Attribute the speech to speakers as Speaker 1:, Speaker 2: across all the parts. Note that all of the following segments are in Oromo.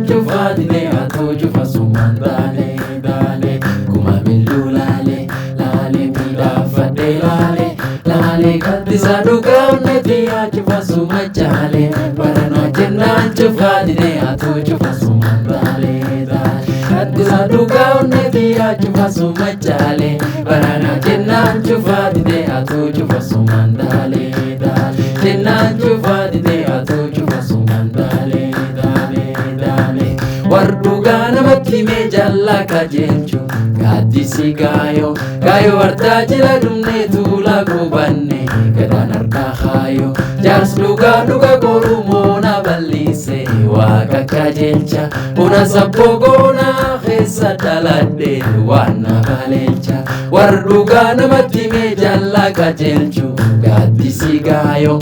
Speaker 1: cufa dide atu cufa suman dale dale kuma millu lale lale mida fade lale lale kaddisa duga unneti cufa suma jale barana jenna cufa dide atu cufa suman dale dale kaddisa duga unneti cufa suma jale barana jenna cufa dide atu cufa suman dale dale jenna cufa dide atu cufa suman dale dale dale warduga namatti me jalla kajelchu gaddisi gayo warta jila dumne tula gubanne gadan arda khayo jas duga koru mona ballise waqa kajelcha una sabbogona khessa daladde wana balelcha warduga namatti me jalla kajelchu gaddisi gayo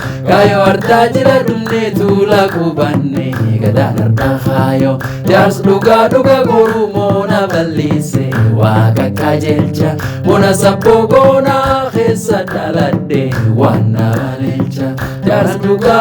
Speaker 1: warta jila dumne tula gubanne gadan arda khayo jas duga koru mona ballise waqa kajelcha una sabbogona khessa daladde wana balelcha jas duga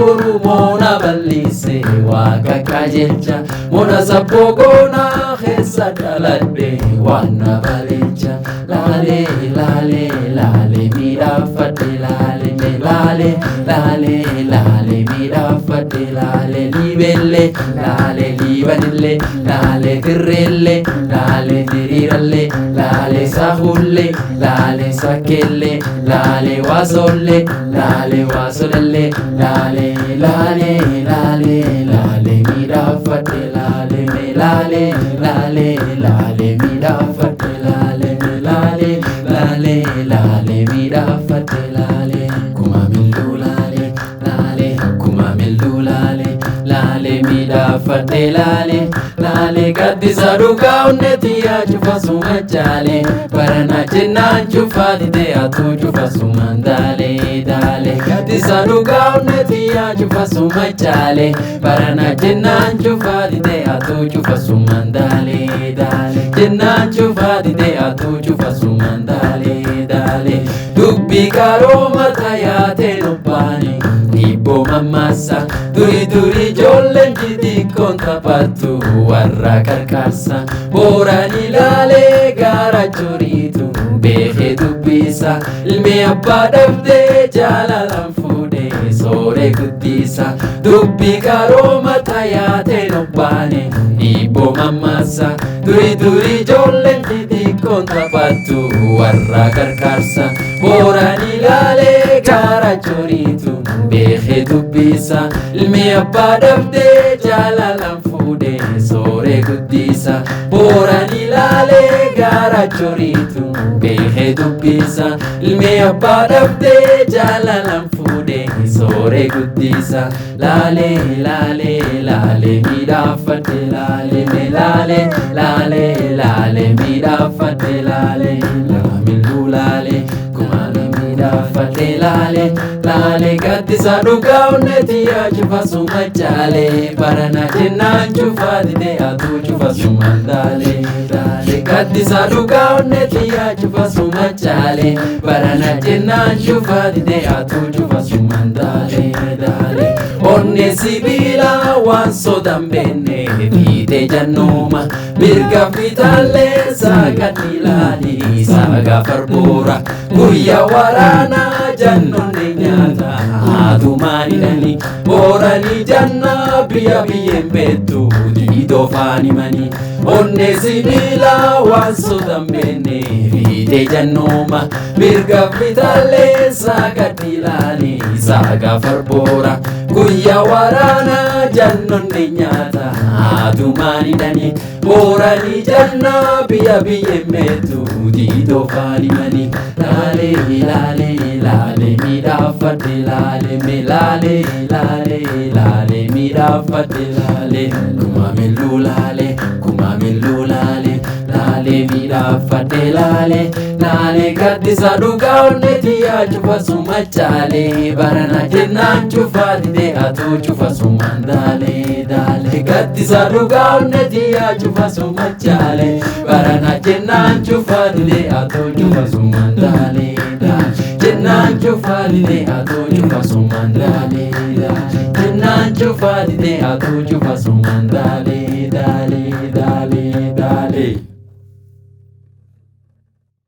Speaker 1: koru mona ballise waqa kajelcha una sabbogona khessa daladde wana balelcha lale lale lale mira fate lale lale lale lale mira fate lale libelle lale libanille lale tirrelle lale tiriralle lale sahulle lale sakelle lale wasolle lale wasolelle lale lale lale lale mira fate lale lale lale lale mira fate lale lale lale lale mira fate lale kuma millu lale lale kuma millu lale lale mira fate lale lale gaddisa duga unneti cufa suma jale barana jenna cufa dide atu cufa suman dale dale gaddisa duga unneti cufa suma jale barana jenna cufa dide atu cufa suman dale dale jenna cufa dide atu cufa suman dale dale dubbi karoma tayate nubbani Ibo mamasa duri jollen jidi konta patu warra karkarsa borani lale gara juritu behe dubbisa ilme abba dabde jalalan fude sore guddisa dubbi karoma tayate nubbane Ibo mamasa duri jollen jidi konta patu warra karkarsa borani lale gara juritu behe dubbisa ilme abba dabde jalalan fude sore guddisa borani lale gara joritu behe dubbisa ilme abba dabde jalalan fude sore guddisa lale lale lale mida fate lale lale lale lale mida fate lale lamillu lale kumani mida fate lale lale gaddisa duga unneti cufa suma jale barana jenna cufa dide atu cufa suman dale dale gaddisa duga unneti cufa suma jale barana jenna cufa dide atu cufa suman dale dale onne sibila wan sodambenne fite jannuma mirga fitalle sagati lali saga farbura guyya warana jannone nyata adumani dani borani janna biya biyen betu dido fani mani onne sibila wanso dambene fite jannuma mirga fitalle sagati lali saga farbura guyya warana jannone nyata adumani dani borani janna biya biyen betu dido fani mani lale lale lale mida fate lale me lale lale lale mida fate lale kuma millu lale lale mida fate lale lale gaddisa duga unneti cufa suma jale barana jenna cufa dide atu cufa suman dale dale gaddisa duga unneti cufa suma jale barana jenna cufa dide atu cufa suman dale dale jenna cufa dide atu cufa suman dale dale jenna cufa dide atu cufa suman dale